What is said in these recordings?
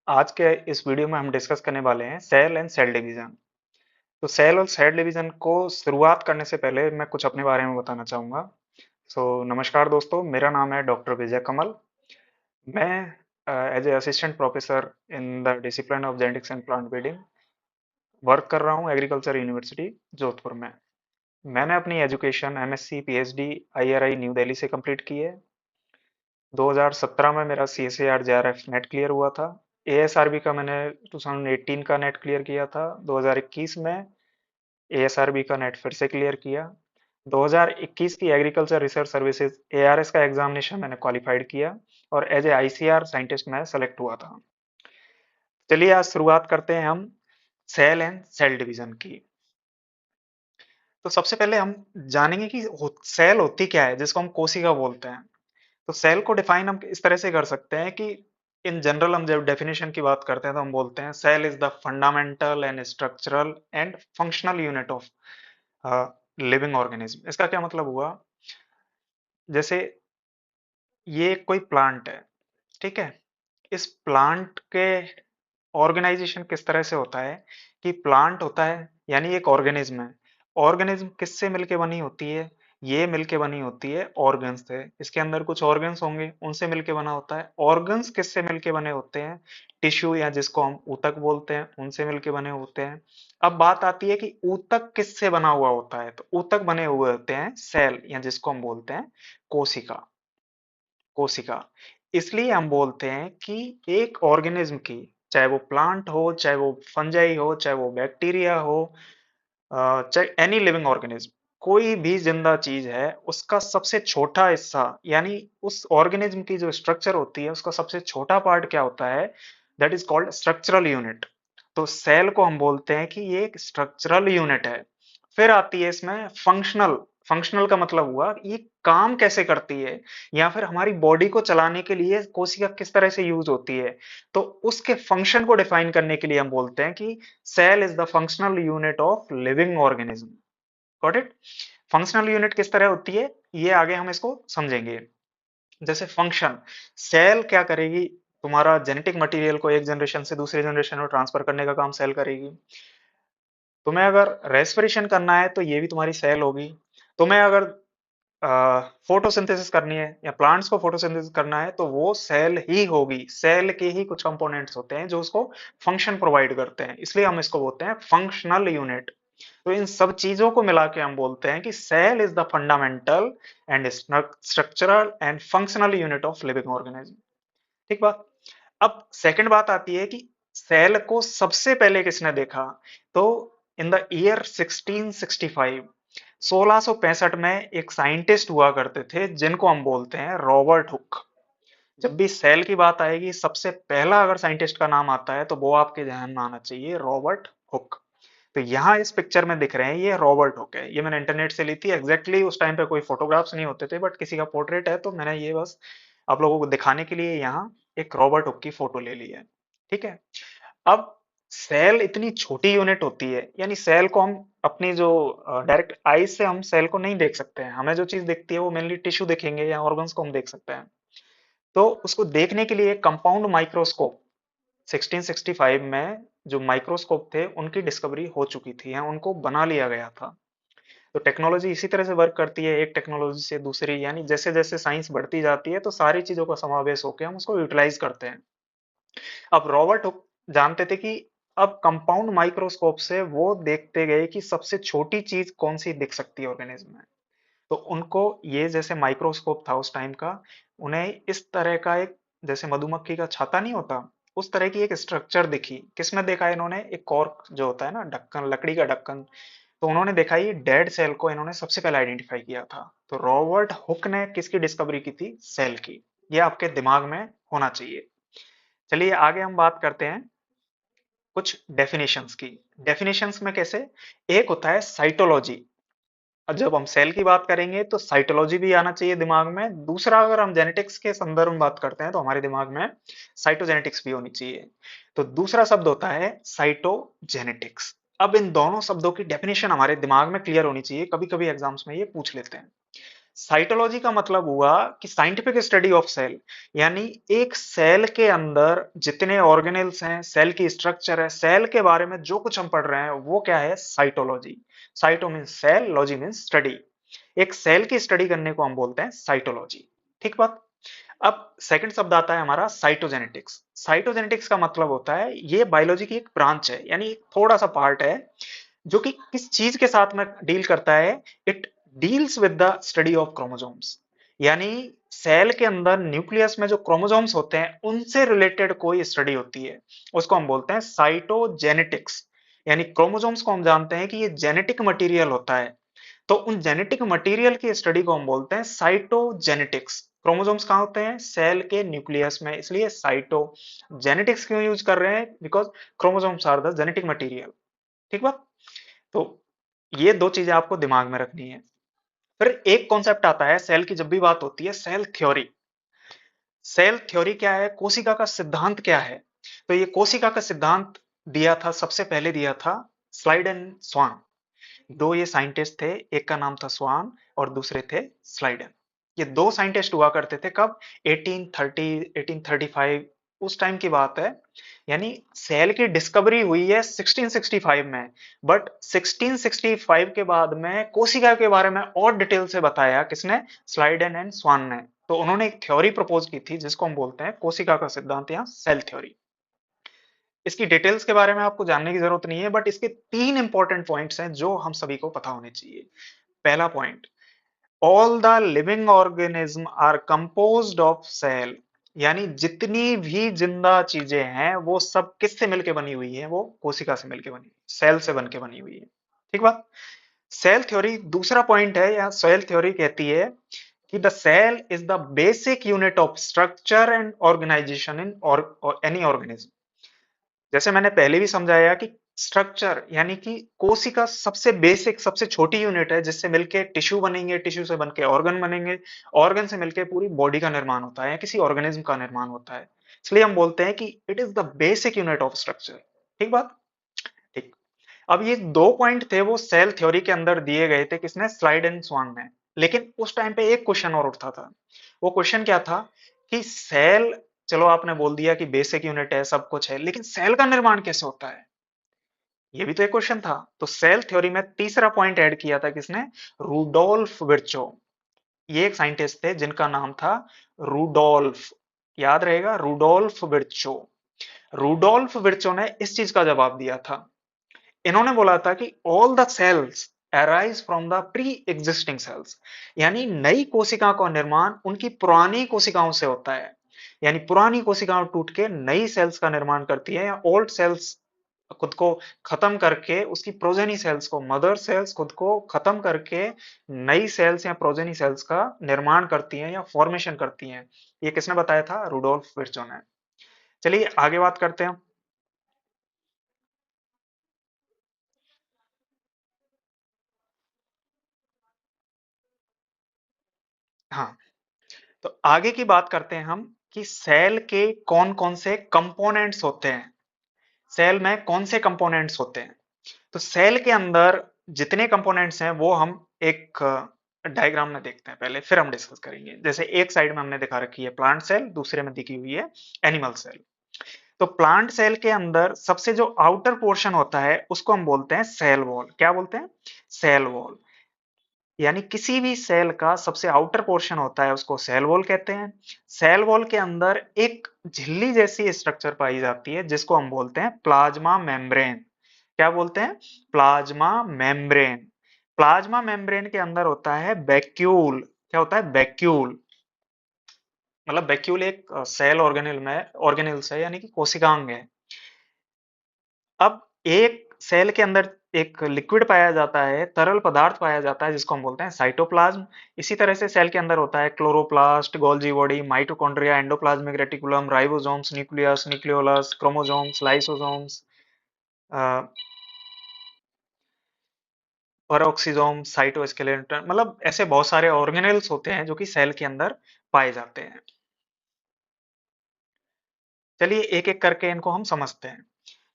आज के इस वीडियो में हम डिस्कस करने वाले हैं सेल एंड सेल डिवीजन। तो सेल और सेल डिवीजन को शुरुआत करने से पहले मैं कुछ अपने बारे में बताना चाहूँगा। नमस्कार दोस्तों, मेरा नाम है डॉक्टर विजय कमल। मैं as a assistant professor in the discipline of genetics and plant breeding work कर रहा हूँ एग्रीकल्चर यूनिवर्सिटी जोधपुर में। मैंने अपनी education MSc PhD IRI New Delhi से कंप्लीट की है। 2017 में मेरा सीएसईआर जेआरएफ नेट क्लियर हुआ था। एएसआरबी का मैंने 2018 का नेट क्लियर किया था। 2021 में एएसआरबी का नेट फिर से क्लियर किया। 2021 की एग्रीकल्चर रिसर्च सर्विसेज एआरएस का एग्जामिनेशन मैंने क्वालिफाइड किया और एज ए आईसीआर साइंटिस्ट मैं सेलेक्ट हुआ था। चलिए आज शुरुआत करते हैं हम सेल एंड सेल डिवीजन की। तो सबसे पहले हम जानेंगे कि सेल होती क्या है, जिसको हम कोशिका बोलते हैं। तो सेल को डिफाइन हम इस तरह से कर सकते हैं कि इन जनरल हम जब डेफिनेशन की बात करते हैं तो हम बोलते हैं cell is the fundamental and structural and functional unit of living organism. इसका क्या मतलब हुआ? जैसे ये कोई प्लांट है, ठीक है। इस प्लांट के ऑर्गेनाइजेशन किस तरह से होता है कि प्लांट होता है यानी एक ऑर्गेनिज्म है। ऑर्गेनिज्म किससे मिलके बनी होती है? ये मिलके बनी होती है ऑर्गन्स से। इसके अंदर कुछ ऑर्गन्स होंगे, उनसे मिलके बना होता है। ऑर्गन्स किससे मिलके बने होते हैं? टिश्यू या जिसको हम ऊतक बोलते हैं, उनसे मिलके बने होते हैं। अब बात आती है कि ऊतक किससे बना हुआ होता है, तो ऊतक बने हुए होते हैं सेल या जिसको हम बोलते हैं कोशिका। कोशिका। इसलिए हम बोलते हैं कि एक ऑर्गेनिज्म की, चाहे वो प्लांट हो, चाहे वो फंजाई हो, चाहे वो बैक्टीरिया हो, चाहे एनी लिविंग ऑर्गेनिज्म, कोई भी जिंदा चीज है, उसका सबसे छोटा हिस्सा यानी उस ऑर्गेनिज्म की जो स्ट्रक्चर होती है उसका सबसे छोटा पार्ट क्या होता है? That is called structural unit. तो सेल को हम बोलते हैं कि ये एक स्ट्रक्चरल यूनिट है। फिर आती है इसमें फंक्शनल। फंक्शनल का मतलब हुआ ये काम कैसे करती है, या फिर हमारी बॉडी को चलाने के लिए कोशिका किस तरह से यूज होती है। तो उसके फंक्शन को डिफाइन करने के लिए हम बोलते हैं कि cell is the functional unit of living organism. Got it? Functional unit किस तरह होती है, ये आगे हम इसको समझेंगे। जैसे फंक्शन, सेल क्या करेगी? तुम्हारा जेनेटिक मटेरियल को एक जनरेशन से दूसरे जनरेशन में ट्रांसफर करने का काम सेल करेगी। तुम्हें अगर रेस्पिरेशन करना है तो ये भी तुम्हारी सेल होगी। तुम्हें अगर फोटोसिंथेसिस करनी है या प्लांट्स को फोटोसिंथेसिस करना है तो वो सेल ही होगी। सेल के ही कुछ कंपोनेंट्स होते हैं जो उसको फंक्शन प्रोवाइड करते हैं, इसलिए हम इसको बोलते हैं फंक्शनल यूनिट। तो इन सब चीजों को मिला के हम बोलते हैं कि cell is the fundamental and structural and functional unit of living organism. ठीक बात। अब सेकंड बात आती है कि सेल को सबसे पहले किसने देखा? तो इन द ईयर 1665, 1665 में एक साइंटिस्ट हुआ करते थे जिनको हम बोलते हैं रॉबर्ट हुक। जब भी सेल की बात आएगी सबसे पहला अगर साइंटिस्ट का नाम आता है तो वो आपके ध्यान में आना चाहिए, रॉबर्ट हुक। तो यहाँ इस पिक्चर में दिख रहे हैं ये रॉबर्ट हुक है। ये मैंने इंटरनेट से ली थी। एग्जैक्टली उस टाइम पे कोई फोटोग्राफ्स नहीं होते थे, बट किसी का पोर्ट्रेट है तो मैंने ये बस आप लोगों को दिखाने के लिए यहाँ एक रॉबर्ट हुक की फोटो ले ली है। ठीक है। अब सेल इतनी छोटी यूनिट होती है, यानी सेल को हम अपनी जो डायरेक्ट आईज से हम सेल को नहीं देख सकते हैं। हमें जो चीज दिखती है वो मेनली टिश्यू दिखेंगे या ऑर्गन्स को हम देख सकते हैं। तो उसको देखने के लिए कंपाउंड माइक्रोस्कोप 1665 में जो माइक्रोस्कोप थे उनकी डिस्कवरी हो चुकी थी या उनको बना लिया गया था। तो टेक्नोलॉजी इसी तरह से वर्क करती है, एक टेक्नोलॉजी से दूसरी, यानी जैसे जैसे साइंस बढ़ती जाती है तो सारी चीजों का समावेश होकर हम उसको यूटिलाइज करते हैं। अब रॉबर्ट हुक जानते थे कि अब कंपाउंड माइक्रोस्कोप से वो देखते गए कि सबसे छोटी चीज कौन सी दिख सकती है ऑर्गेनिज्म में। तो उनको ये जैसे माइक्रोस्कोप था उस टाइम का, उन्हें इस तरह का एक, जैसे मधुमक्खी का छाता नहीं होता, उस तरह की एक स्ट्रक्चर दिखी। किसमें देखा इन्होंने? एक कॉर्क जो होता है ना, ढक्कन, लकड़ी का ढक्कन। तो उन्होंने देखा ये डेड सेल को इन्होंने सबसे पहले आइडेंटिफाई किया था। तो रॉबर्ट हुक ने किसकी डिस्कवरी की थी? सेल की। ये आपके दिमाग में होना चाहिए। चलिए आगे हम बात करते हैं कुछ डेफिनेशंस की। डेफिनेशंस में कैसे? एक होता है साइटोलॉजी। और जब हम सेल की बात करेंगे तो साइटोलॉजी भी आना चाहिए दिमाग में। दूसरा, अगर हम जेनेटिक्स के संदर्भ में बात करते हैं तो हमारे दिमाग में साइटोजेनेटिक्स भी होनी चाहिए। तो दूसरा शब्द होता है साइटोजेनेटिक्स। अब इन दोनों शब्दों की डेफिनेशन हमारे दिमाग में क्लियर होनी चाहिए, कभी कभी एग्जाम्स में ये पूछ लेते हैं। साइटोलॉजी का मतलब हुआ कि साइंटिफिक स्टडी ऑफ सेल, यानी एक सेल के अंदर जितने ऑर्गेनेल्स हैं, सेल की स्ट्रक्चर है, सेल के बारे में जो कुछ हम पढ़ रहे हैं वो क्या है, cytology. Cyto means cell, logy means study. एक सेल की स्टडी करने को हम बोलते हैं साइटोलॉजी। ठीक बात। अब सेकंड शब्द आता है हमारा साइटोजेनेटिक्स। साइटोजेनेटिक्स का मतलब होता है ये बायोलॉजी की एक ब्रांच है, यानी थोड़ा सा पार्ट है जो कि किस चीज के साथ में डील करता है, it deals with the study of chromosomes. यानी सेल के अंदर न्यूक्लियस में जो क्रोमोसोम्स होते हैं उनसे रिलेटेड कोई स्टडी होती है, उसको हम बोलते हैं साइटोजेनेटिक्स। यानी क्रोमोसोम्स को हम जानते हैं कि ये जेनेटिक मटेरियल होता है, तो उन जेनेटिक मटेरियल की स्टडी को हम बोलते हैं साइटोजेनेटिक्स। क्रोमोसोम्स कहाँ होते हैं, सेल के न्यूक्लियस में, इसलिए साइटोजेनेटिक्स क्यों यूज कर रहे हैं, because chromosomes are the genetic material. ठीक बात। तो ये दो चीजें आपको दिमाग में रखनी है। फिर एक कॉन्सेप्ट आता है सेल की जब भी बात होती है, सेल थ्योरी। सेल थ्योरी क्या है, कोशिका का सिद्धांत क्या है। तो ये कोशिका का सिद्धांत दिया था, सबसे पहले दिया था स्लाइड एंड स्वान। दो ये साइंटिस्ट थे, एक का नाम था स्वान और दूसरे थे स्लाइडन। ये दो साइंटिस्ट हुआ करते थे, कब, 1830 1835 उस टाइम की बात है। यानी सेल की डिस्कवरी हुई है 1665 में, बट 1665 के बाद में कोशिका के बारे में और डिटेल से बताया किसने, स्लाइडन एंड स्वान ने। तो उन्होंने एक थ्योरी प्रपोज की थी जिसको हम बोलते हैं कोशिका का सिद्धांत या सेल थ्योरी। इसकी डिटेल्स के बारे में आपको जानने की जरूरत नहीं है, बट इसके तीन इंपॉर्टेंट पॉइंट्स हैं जो हम सभी को पता होने चाहिए। पहला point, all the living organism are composed of cell. यानी जितनी भी जिंदा चीजें हैं वो सब किससे मिलके बनी हुई है, वो कोशिका से मिलके बनी, सेल से बनके बनी हुई है। ठीक बात। सेल थ्योरी दूसरा पॉइंट है, या सेल थ्योरी कहती है कि the cell is the basic unit of structure and organisation in any organism. जैसे मैंने पहले भी समझाया कि स्ट्रक्चर यानी कि कोशिका सबसे बेसिक, सबसे छोटी यूनिट है जिससे मिलके टिश्यू बनेंगे, टिश्यू से बनके ऑर्गन बनेंगे, ऑर्गन से मिलके पूरी बॉडी का निर्माण होता है, किसी ऑर्गेनिज्म का निर्माण होता है। इसलिए हम बोलते हैं कि it is the basic unit of structure. ठीक बात। ठीक। अब ये दो पॉइंट थे वो सेल थ्योरी के अंदर दिए गए थे, किसने, स्लाइड एंड स्वान ने। लेकिन उस टाइम पे एक क्वेश्चन और उठता था। वो क्वेश्चन क्या था कि सेल, चलो आपने बोल दिया कि बेसिक यूनिट है, सब कुछ है, लेकिन सेल का निर्माण कैसे होता है, ये भी तो एक क्वेश्चन था। तो सेल थ्योरी में तीसरा पॉइंट ऐड किया था किसने, रूडोल्फ विर्चो। ये एक साइंटिस्ट थे जिनका नाम था रूडोल्फ, याद रहेगा, रूडोल्फ विर्चो। रूडोल्फ विर्चो ने इस चीज का जवाब दिया था। इन्होंने बोला था कि all the cells arise from the pre existing cells. यानी नई कोशिकाओं का निर्माण उनकी पुरानी कोशिकाओं से होता है। यानी पुरानी कोशिकाओं टूट के नई सेल्स का निर्माण करती है, या ओल्ड सेल्स खुद को खत्म करके उसकी प्रोजेनी सेल्स को, मदर सेल्स खुद को खत्म करके नई सेल्स या प्रोजेनी सेल्स का निर्माण करती हैं या फॉर्मेशन करती हैं। ये किसने बताया था, रूडोल्फ विर्चो ने। चलिए आगे बात करते हैं। हाँ, तो आगे की बात करते हैं हम कि सेल के कौन कौन से कंपोनेंट्स होते हैं, सेल में कौन से कंपोनेंट्स होते हैं। तो सेल के अंदर जितने कंपोनेंट्स हैं वो हम एक डायग्राम में देखते हैं पहले, फिर हम डिस्कस करेंगे। जैसे एक साइड में हमने दिखा रखी है प्लांट सेल, दूसरे में दिखी हुई है एनिमल सेल। तो प्लांट सेल के अंदर सबसे जो आउटर पोर्शन होता है उसको हम बोलते हैं सेल वॉल। क्या बोलते हैं, सेल वॉल। यानी किसी भी सेल का सबसे आउटर पोर्शन होता है उसको सेल वॉल कहते हैं। सेल वॉल के अंदर एक झिल्ली जैसी स्ट्रक्चर पाई जाती है जिसको हम बोलते हैं प्लाज्मा मेम्ब्रेन। क्या बोलते हैं, प्लाज्मा मेम्ब्रेन। प्लाज्मा मेम्ब्रेन के अंदर होता है वैक्यूल। क्या होता है, वैक्यूल। मतलब वैक्यूल एक सेल ऑर्गेनेल में ऑर्गेनेल्स है, यानी कि कोशिकांग है। अब एक सेल के अंदर एक लिक्विड पाया जाता है, तरल पदार्थ पाया जाता है जिसको हम बोलते हैं साइटोप्लाज्म। इसी तरह से सेल के अंदर होता है chloroplast, Golgi body, mitochondria, endoplasmic reticulum, ribosomes, nucleus, nucleolus, chromosomes, lysosomes, peroxisome, cytoskeleton, मतलब ऐसे बहुत सारे ऑर्गेनेल्स होते हैं जो कि सेल के अंदर पाए जाते हैं। चलिए एक एक करके इनको हम समझते हैं।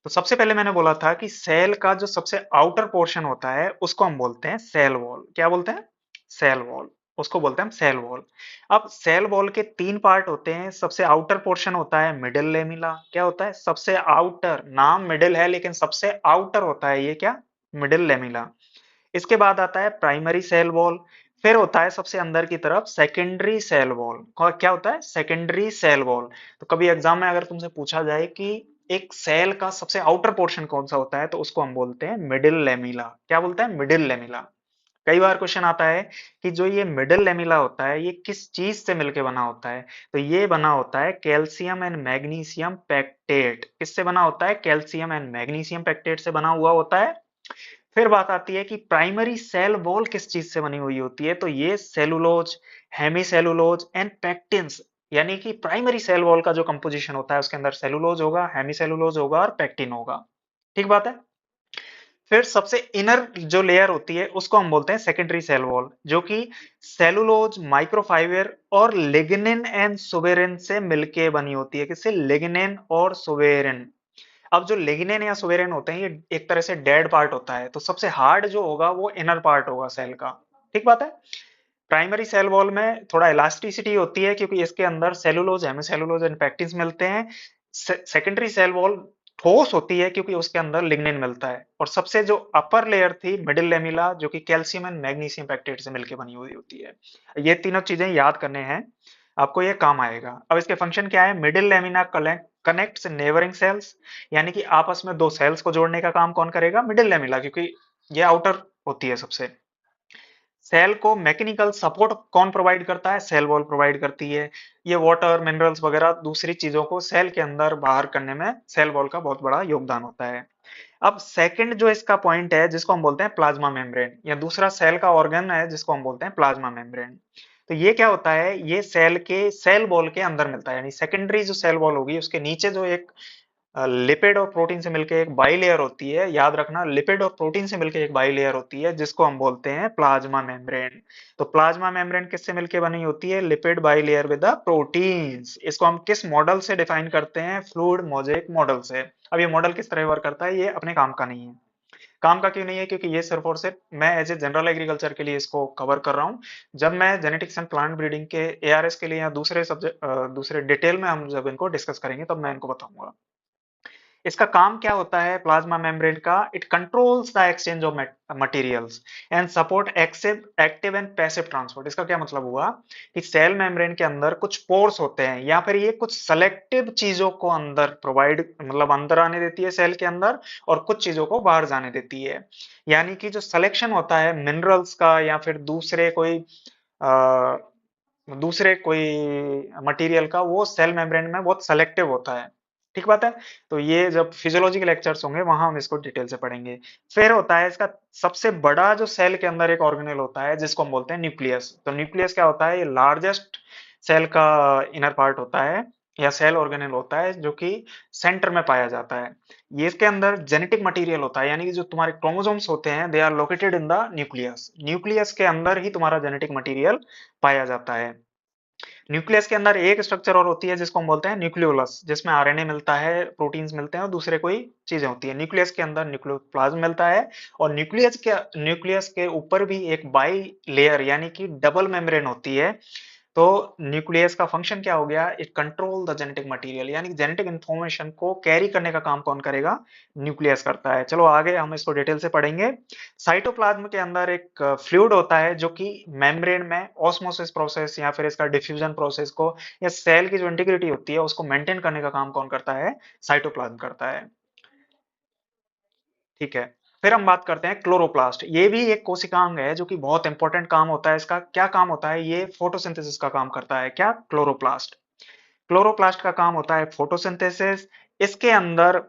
तो सबसे पहले मैंने बोला था कि सेल का जो सबसे आउटर पोर्शन होता है उसको हम बोलते हैं सेल वॉल। क्या बोलते हैं, सेल वॉल। उसको बोलते हैं हम सेल वॉल। अब सेल वॉल के तीन पार्ट होते हैं। सबसे आउटर पोर्शन होता है मिडिल लेमिला। क्या होता है? सबसे आउटर, नाम मिडिल है लेकिन सबसे आउटर होता है ये क्या? Middle lamella. इसके बाद आता है प्राइमरी सेल वॉल। फिर होता है सबसे अंदर की तरफ सेकेंडरी सेल वॉल। क्या होता है? Secondary cell wall. तो कभी एग्जाम में अगर तुमसे पूछा जाए कि एक सेल का सबसे आउटर पोर्शन कौन सा होता है, तो उसको हम बोलते हैं मिडिल लेमिला। क्या बोलते हैं? Middle lamella. कई बार क्वेश्चन आता है कि जो ये मिडिल लेमिला होता है ये किस चीज से मिलके बना होता है? तो ये बना होता है कैल्शियम एंड मैग्नीशियम पैक्टेट। किससे बना होता है? कैल्शियम एंड मैग्नीशियम पैक्टेट से बना हुआ होता है। फिर बात आती है कि प्राइमरी सेल वॉल किस चीज से बनी हुई होती है? तो ये सेलुलोज, हेमी सेलुलोज एंड पैक्टिन्स, यानी कि प्राइमरी सेल वॉल का जो कंपोजिशन होता है उसके अंदर सेलुलोज होगा, हेमी सेलुलोज होगा और पैक्टिन होगा। ठीक बात है। फिर सबसे इनर जो लेयर होती है उसको हम बोलते हैं सेकेंडरी सेल वॉल, जो कि सेलुलोज, माइक्रोफाइबर और लिग्निन एंड सुबेरिन से मिलके बनी होती है। किससे? लिग्निन और सुबेरिन। अब जो लिग्निन या सुबेरिन होते हैं ये एक तरह से डेड पार्ट होता है, तो सबसे हार्ड जो होगा वो इनर पार्ट होगा सेल का। ठीक बात है। प्राइमरी सेल वॉल में थोड़ा इलास्टिसिटी होती है क्योंकि इसके अंदर सेलुलोज, हेमिसेलुलोज एंड पैक्टिन्स मिलते हैं। सेकेंडरी सेल वॉल ठोस होती है क्योंकि उसके अंदर लिग्निन मिलता है। और सबसे जो अपर लेयर थी मिडिल लेमिला, जो कि कैल्शियम एंड मैग्नीशियम पैक्टेट से मिलकर बनी हुई होती है। ये तीनों चीजें याद करने हैं, आपको ये काम आएगा। अब इसके फंक्शन क्या है? Middle lamina connects neighbouring cells, यानी कि आपस में दो सेल्स को जोड़ने का काम कौन करेगा? मिडिल लेमिला, क्योंकि ये आउटर होती है सबसे। सेल को मैकेनिकल सपोर्ट कौन प्रोवाइड करता है? सेल वॉल प्रोवाइड करती है। ये वाटर, मिनरल्स वगैरह दूसरी चीजों को सेल के अंदर बाहर करने में सेल वॉल का बहुत बड़ा योगदान होता है। अब सेकंड जो इसका पॉइंट है जिसको हम बोलते हैं प्लाज्मा मेम्ब्रेन, या दूसरा सेल का ऑर्गन है जिसको हम बोलते हैं प्लाज्मा मेम्ब्रेन। तो ये क्या होता है? ये सेल के सेल वॉल के अंदर मिलता है, यानी सेकेंडरी जो सेल वॉल होगी उसके नीचे जो एक लिपिड और प्रोटीन से मिलकर एक बाई लेयर होती है। याद रखना, लिपिड और प्रोटीन से मिलकर एक बाई लेयर होती है जिसको हम बोलते हैं प्लाज्मा मेम्ब्रेन। तो प्लाज्मा मेम्ब्रेन किससे मिलकर बनी होती है? Lipid by layer with the proteins. इसको हम किस मॉडल से डिफाइन करते हैं? फ्लूइड मोजेक मॉडल से। अब ये मॉडल किस तरह वर्क करता है ये अपने काम का नहीं है। काम का क्यों नहीं है? क्योंकि ये सिर्फ और सिर्फ मैं एज ए जनरल एग्रीकल्चर के लिए इसको कवर कर रहा हूँ। जब मैं जेनेटिक्स एंड प्लांट ब्रीडिंग के एआरएस के लिए या दूसरे सब्जेक्ट दूसरे डिटेल में हम जब इनको डिस्कस करेंगे तब मैं इनको बताऊंगा। इसका काम क्या होता है प्लाज्मा मेम्ब्रेन का? It controls the exchange of materials and support active and passive transport. इसका क्या मतलब हुआ कि सेल मेम्ब्रेन के अंदर कुछ पोर्स होते हैं या फिर ये कुछ सेलेक्टिव चीजों को अंदर प्रोवाइड, मतलब अंदर आने देती है सेल के अंदर, और कुछ चीजों को बाहर जाने देती है। यानी कि जो सिलेक्शन होता है मिनरल्स का या फिर दूसरे कोई मटेरियल का, वो सेल मेम्ब्रेन में बहुत सेलेक्टिव होता है। ठीक बात है। तो ये जब फिजियोलॉजी के लेक्चर्स होंगे वहां हम इसको डिटेल से पढ़ेंगे। फिर होता है इसका सबसे बड़ा जो सेल के अंदर एक ऑर्गेनेल होता है जिसको हम बोलते हैं न्यूक्लियस। तो न्यूक्लियस क्या होता है? ये लार्जेस्ट सेल का इनर पार्ट होता है या सेल ऑर्गेनेल होता है जो कि सेंटर में पाया जाता है। ये इसके अंदर जेनेटिक मटेरियल होता है, यानी कि जो तुम्हारे क्रोमोसोम्स होते हैं they are located in the nucleus. Nucleus के अंदर ही तुम्हारा जेनेटिक मटेरियल पाया जाता है। न्यूक्लियस के अंदर एक स्ट्रक्चर और होती है जिसको हम बोलते हैं न्यूक्लियोलस, जिसमें आरएनए मिलता है, प्रोटीन्स मिलते हैं और दूसरे कोई चीजें होती है। न्यूक्लियस के अंदर न्यूक्लियोप्लाज्म मिलता है। और न्यूक्लियस के ऊपर भी एक बाई लेयर यानी कि डबल मेम्ब्रेन होती है। तो न्यूक्लियस का फंक्शन क्या हो गया? It control the genetic material, यानी जेनेटिक इंफॉर्मेशन को कैरी करने का काम कौन करेगा? न्यूक्लियस करता है। चलो आगे हम इसको डिटेल से पढ़ेंगे। साइटोप्लाज्म के अंदर एक फ्लूइड होता है जो कि मेम्ब्रेन में ऑस्मोसिस प्रोसेस या फिर इसका डिफ्यूजन प्रोसेस को, या सेल की जो इंटीग्रिटी होती है उसको मेंटेन करने का काम कौन करता है? साइटोप्लाज्म करता है। ठीक है। फिर हम बात करते हैं क्लोरोप्लास्ट। ये भी एक कोशिकांग है जो कि बहुत इंपॉर्टेंट काम होता है इसका। क्या काम होता है? ये फोटोसिंथेसिस का काम करता है। क्या? क्लोरोप्लास्ट। क्लोरोप्लास्ट का काम होता है फोटोसिंथेसिस। इसके अंदर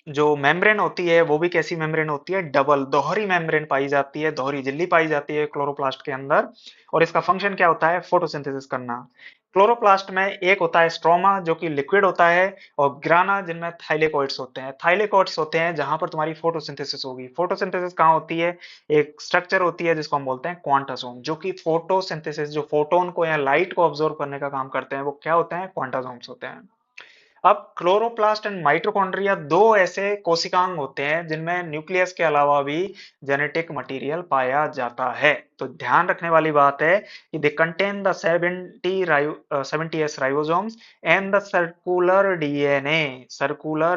जो मेम्ब्रेन होती है वो भी कैसी मेम्ब्रेन होती है? डबल, दोहरी मेम्ब्रेन पाई जाती है, दोहरी झिल्ली पाई जाती है क्लोरोप्लास्ट के अंदर। और इसका फंक्शन क्या होता है? फोटोसिंथेसिस करना। क्लोरोप्लास्ट में एक होता है स्ट्रोमा जो कि लिक्विड होता है, और ग्राना जिनमें थाइलेकोइड्स होते हैं। थाइलेकोइड्स होते हैं जहां पर तुम्हारी फोटोसिंथेसिस होगी। फोटोसिंथेसिस कहाँ होती है? एक स्ट्रक्चर होती है जिसको हम बोलते हैं क्वांटासोम, जो कि फोटोसिंथेसिस, जो फोटोन को या लाइट को ऑब्जर्व करने का काम करते हैं, वो क्या होते हैं? क्वांटासोम्स होते हैं। अब क्लोरोप्लास्ट एंड माइटोकॉन्ड्रिया दो ऐसे कोशिकांग होते हैं जिनमें न्यूक्लियस के अलावा भी जेनेटिक मटेरियल पाया जाता है। तो ध्यान रखने वाली बात है कि they contain the 70s ribosomes and the circular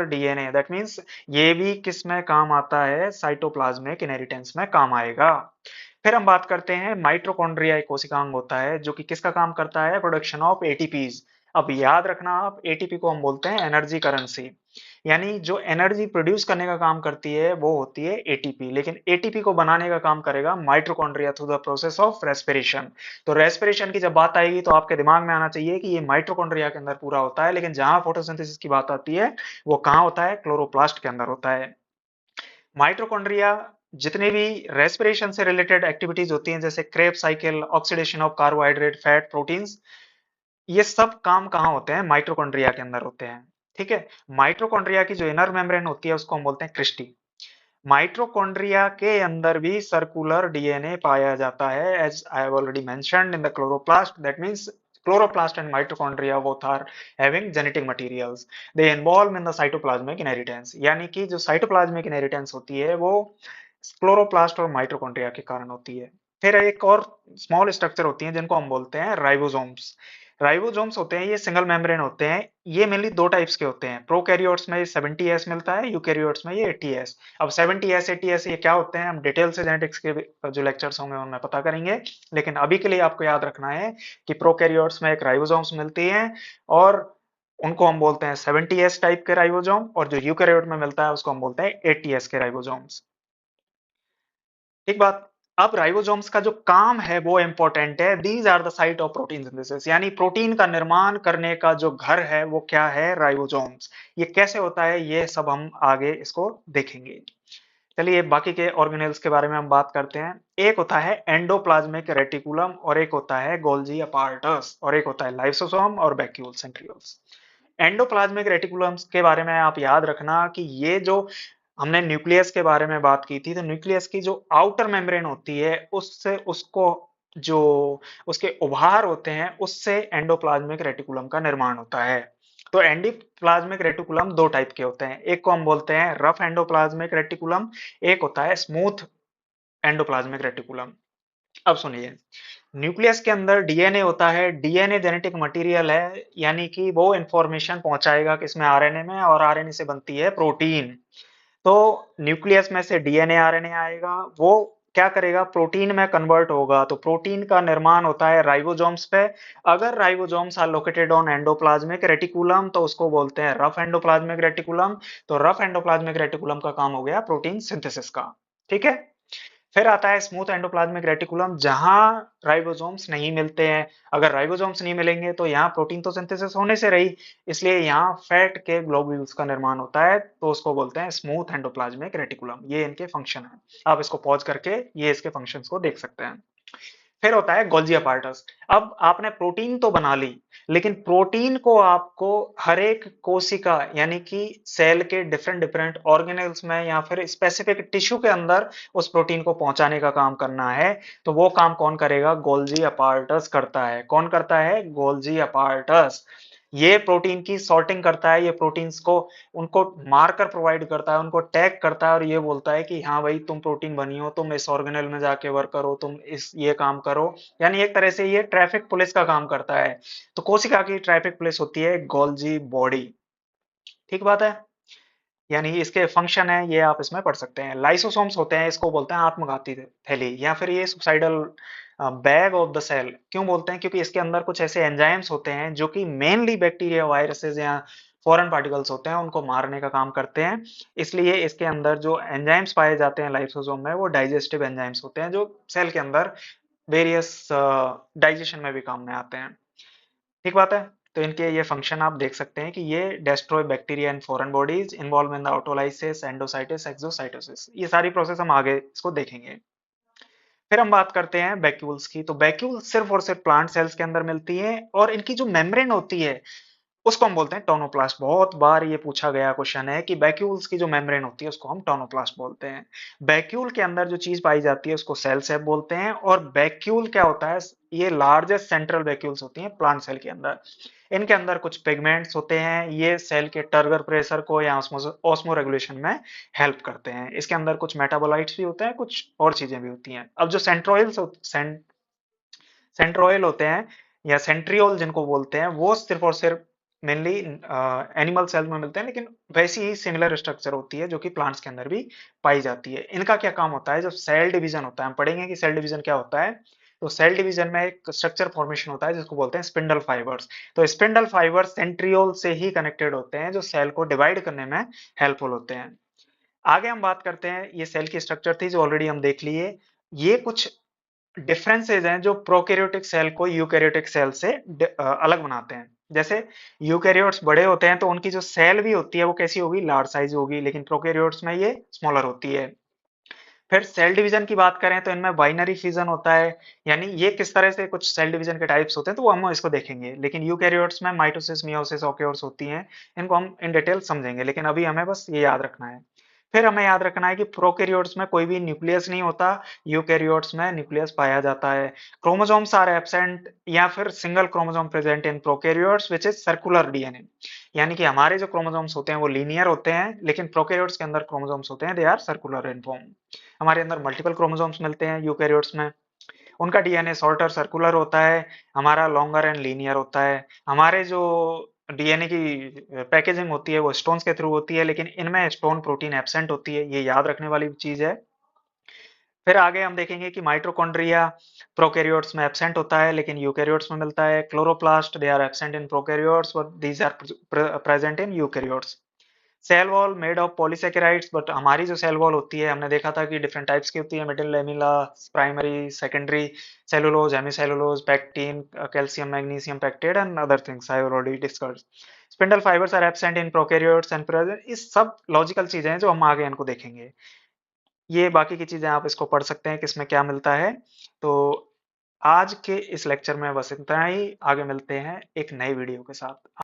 DNA that means ये भी किस में काम आता है, साइटोप्लाज्मिक इनहेरिटेंस में काम आएगा। फिर हम बात करते हैं माइटोकॉन्ड्रिया, एक कोशिकांग होता है जो कि किसका काम करता है, प्रोडक्शन ऑफ एटीपीज। अब याद रखना आप, एटीपी को हम बोलते हैं एनर्जी करेंसी, यानी जो एनर्जी प्रोड्यूस करने का काम करती है वो होती है एटीपी, लेकिन एटीपी को बनाने का काम करेगा mitochondria through the process of respiration. तो रेस्पिरेशन की जब बात आएगी तो आपके दिमाग में आना चाहिए कि ये माइटोकॉन्ड्रिया के अंदर पूरा होता है, लेकिन जहां फोटोसिंथेसिस की बात आती है वो कहाँ होता है, क्लोरोप्लास्ट के अंदर होता है। माइटोकॉन्ड्रिया जितने भी रेस्पिरेशन से रिलेटेड एक्टिविटीज होती हैं, जैसे Krebs cycle, oxidation of carbohydrate, fat, proteins, ये सब काम कहाँ होते हैं, माइटोकॉन्ड्रिया के अंदर होते हैं। ठीक है। माइटोकॉन्ड्रिया की जो इनर मेम्ब्रेन होती है उसको हम बोलते हैं क्रिस्टी। माइटोकॉन्ड्रिया के अंदर भी सर्कुलर डीएनए पाया जाता है, as I have already mentioned in the chloroplast, that means chloroplast and mitochondria both are having genetic materials. They involve in the cytoplasmic inheritance, यानी कि जो साइटोप्लाज्मिक इनहेरिटेंस होती है वो क्लोरोप्लास्ट और माइटोकॉन्ड्रिया के कारण होती है। फिर एक और स्मॉल स्ट्रक्चर होती हैं जिनको हम बोलते हैं राइबोसोम्स। राइबोसोम्स होते हैं, ये सिंगल मेम्ब्रेन होते हैं। ये मेनली दो टाइप्स के होते हैं, प्रोकैरियोट्स में 70s मिलता है, यूकैरियोट्स में ये 80s। अब 70s 80s ये क्या होते हैं, हम डिटेल से जेनेटिक्स के जो लेक्चर्स होंगे उनमें पता करेंगे, लेकिन अभी के लिए आपको याद रखना है कि प्रोकैरियोट्स में एक राइबोसोम्स मिलती हैं और उनको हम बोलते हैं 70s टाइप के राइबोसोम, और जो यूकैरियोट में मिलता है उसको हम बोलते हैं 80s के राइबोसोम्स। एक बात, अब राइबोसोम्स का जो काम है वो इंपॉर्टेंट है। These are the site of protein synthesis, यानी प्रोटीन का निर्माण करने का जो घर है वो क्या है, राइबोसोम्स। ये कैसे होता है ये सब हम आगे इसको देखेंगे। चलिए बाकी के ऑर्गेनेल्स के बारे में हम बात करते हैं। एक होता है एंडोप्लाज्मिक रेटिकुलम, और एक होता है गोल्जी अपार्टस, और एक होता है लाइसोसोम और वैक्यूल सेंट्रियोल्स। एंडोप्लाज्मिक रेटिकुलम्स के बारे में आप याद रखना कि ये जो हमने न्यूक्लियस के बारे में बात की थी, तो न्यूक्लियस की जो आउटर मेम्ब्रेन होती है उससे उसको जो उसके उभार होते हैं उससे एंडोप्लाज्मिक रेटिकुलम का निर्माण होता है। तो एंडोप्लाज्मिक रेटिकुलम दो टाइप के होते हैं, एक को हम बोलते हैं रफ एंडोप्लाज्मिक रेटिकुलम, एक होता है स्मूथ एंडोप्लाज्मिक रेटिकुलम। अब सुनिए, न्यूक्लियस के अंदर डीएनए होता है। डीएनए जेनेटिक मटेरियल है, यानी कि वो इंफॉर्मेशन पहुंचाएगा किसमें, आरएनए में, और आरएनए से बनती है प्रोटीन। तो न्यूक्लियस में से डीएनए आरएनए आएगा, वो क्या करेगा, प्रोटीन में कन्वर्ट होगा। तो प्रोटीन का निर्माण होता है राइबोसोम्स पे। अगर ribosomes are located on endoplasmic reticulum तो उसको बोलते हैं रफ एंडोप्लाज्मिक रेटिकुलम। तो रफ एंडोप्लाज्मिक रेटिकुलम का काम हो गया प्रोटीन सिंथेसिस का। ठीक है। फिर आता है स्मूथ एंडोप्लाज्मिक रेटिकुलम, जहां राइबोसोम्स नहीं मिलते हैं। अगर राइबोसोम्स नहीं मिलेंगे तो यहाँ प्रोटीन तो सिंथेसिस होने से रही, इसलिए यहाँ फैट के ग्लोब्यूल्स का निर्माण होता है, तो उसको बोलते हैं स्मूथ एंडोप्लाज्मिक रेटिकुलम। ये इनके फंक्शन है। आप इसको पॉज करके ये इसके फंक्शंस को देख सकते हैं। फिर होता है गोल्जी अपार्टस। अब आपने प्रोटीन तो बना ली, लेकिन प्रोटीन को आपको हर एक कोशिका यानी कि सेल के डिफरेंट डिफरेंट ऑर्गेनेल्स में या फिर स्पेसिफिक टिश्यू के अंदर उस प्रोटीन को पहुंचाने का काम करना है। तो वो काम कौन करेगा, गोल्जी अपार्टस करता है। कौन करता है, गोल्जी अपार्टस। ये प्रोटीन की सॉर्टिंग करता है, ये प्रोटीन्स को उनको मार्कर प्रोवाइड करता है, उनको टैग करता है, और ये बोलता है कि हाँ भाई तुम प्रोटीन बनी हो, तुम इस ऑर्गेनेल में जाके वर्क करो, तुम इस ये काम करो। यानी एक तरह से ये ट्रैफिक पुलिस का काम करता है। तो कोशिका की ट्रैफिक पुलिस होती है गोल्जी बॉडी। ठीक बात है। यानी इसके फंक्शन है ये आप इसमें पढ़ सकते हैं। लाइसोसोम्स होते हैं, इसको बोलते हैं आत्मघाती थैली, या फिर ये suicidal bag of the cell. क्यों बोलते हैं, क्योंकि इसके अंदर कुछ ऐसे एंजाइम्स होते हैं जो कि मेनली बैक्टीरिया, वायरसेस या फॉरेन पार्टिकल्स होते हैं, उनको मारने का काम करते हैं। इसलिए इसके अंदर जो एंजाइम्स पाए जाते हैं लाइसोसोम में, वो डाइजेस्टिव एंजाइम्स होते हैं जो सेल के अंदर वेरियस डाइजेशन में भी काम में आते हैं। ठीक बात है। तो इनके ये फंक्शन आप देख सकते हैं कि ये destroy bacteria and foreign bodies, involve in the autolysis, endocytosis, exocytosis. ये सारी प्रोसेस हम आगे इसको देखेंगे। फिर हम बात करते हैं वैक्यूल्स की। तो वैक्यूल सिर्फ और सिर्फ प्लांट सेल्स के अंदर मिलती है, और इनकी जो मेम्ब्रेन होती है उसको हम बोलते हैं टोनोप्लास्ट। बहुत बार ये पूछा गया क्वेश्चन है कि वैक्यूल्स की जो मेम्ब्रेन होती है उसको हम टोनोप्लास्ट बोलते हैं। वैक्यूल के अंदर जो चीज पाई जाती है उसको सेल सेप बोलते हैं। और वैक्यूल क्या होता है, ये लार्जेस्ट सेंट्रल वैक्यूल्स होती हैं प्लांट सेल के अंदर। इनके अंदर कुछ पिगमेंट्स होते हैं, ये सेल के टर्गर प्रेशर को या ऑस्मो रेगुलेशन में हेल्प करते हैं। इसके अंदर कुछ मेटाबोलाइट्स भी होते हैं, कुछ और चीजें भी होती हैं। अब जो सेंट्रोइल होते हैं या सेंट्रियोल जिनको बोलते हैं, वो सिर्फ और सिर्फ मेनली एनिमल सेल में मिलते हैं, लेकिन वैसी ही सिमिलर स्ट्रक्चर होती है जो कि प्लांट्स के अंदर भी पाई जाती है। इनका क्या काम होता है, जब सेल डिवीजन होता है, हम पढ़ेंगे कि सेल डिवीजन क्या होता है। तो सेल डिवीजन में एक स्ट्रक्चर फॉर्मेशन होता है जिसको बोलते हैं स्पिंडल फाइबर्स। तो स्पिंडल फाइबर्स सेंट्रियोल से ही कनेक्टेड होते हैं, जो सेल को डिवाइड करने में हेल्पफुल होते हैं। आगे हम बात करते हैं, ये सेल की स्ट्रक्चर थी जो ऑलरेडी हम देख लिए। ये कुछ डिफरेंसेस हैं जो प्रोकैरियोटिक सेल को यूकैरियोटिक सेल से अलग बनाते हैं। जैसे यूकैरियोट्स बड़े होते हैं तो उनकी जो सेल भी होती है वो कैसी होगी, लार्ज साइज होगी, लेकिन प्रोकैरियोट्स में ये स्मॉलर होती है। फिर सेल डिवीजन की बात करें तो इनमें बाइनरी फिजन होता है, यानी ये किस तरह से कुछ सेल डिवीजन के टाइप्स होते हैं तो वो हम इसको देखेंगे। लेकिन यूकैरियोट्स में माइटोसिस, मियोसिस, ऑर्कियोट्स होती हैं, इनको हम इन डिटेल समझेंगे, लेकिन अभी हमें बस ये याद रखना है। फिर हमें याद रखना है कि प्रोकैरियोट्स में कोई भी न्यूक्लियस नहीं होता, यूकैरियोट्स में न्यूक्लियस पाया जाता है। क्रोमोसोम्स आर एब्सेंट या फिर single chromosome present in prokaryotes which is circular DNA, यानी कि हमारे जो क्रोमोसोम्स होते हैं वो लीनियर होते हैं, लेकिन प्रोकैरियोट्स के अंदर क्रोमोसोम्स होते हैं they are circular in form. हमारे अंदर मल्टीपल क्रोमोसोम्स मिलते हैं यूकैरियोट्स में, उनका डीएनए शॉर्टर सर्कुलर होता है, हमारा लॉन्गर एंड लीनियर होता है। हमारे जो डीएनए की पैकेजिंग होती है वो स्टोन्स के थ्रू होती है, लेकिन इनमें स्टोन प्रोटीन एब्सेंट होती है, ये याद रखने वाली चीज है। फिर आगे हम देखेंगे कि माइटोकॉन्ड्रिया प्रोकैरियोट्स में एब्सेंट होता है लेकिन यूकैरियोट्स में मिलता है। Chloroplast they are absent in prokaryotes but these are present in eukaryotes. Cell wall made of polysaccharides, but हमारी जो सेल वॉल होती है हमने देखा था कि डिफरेंट टाइप्स की होती है, middle, lamella, primary, secondary, cellulose, hemicellulose, pectin, calcium, magnesium, pectate and other things I already discussed. Spindle fibres are absent in prokaryotes and present, इस सब लॉजिकल चीजें हैं जो हम आगे इनको देखेंगे। ये बाकी की चीजें आप इसको पढ़ सकते हैं किसमें क्या मिलता है। तो आज के इस लेक्चर में बस इतना ही, आगे मिलते हैं एक नई वीडियो के साथ।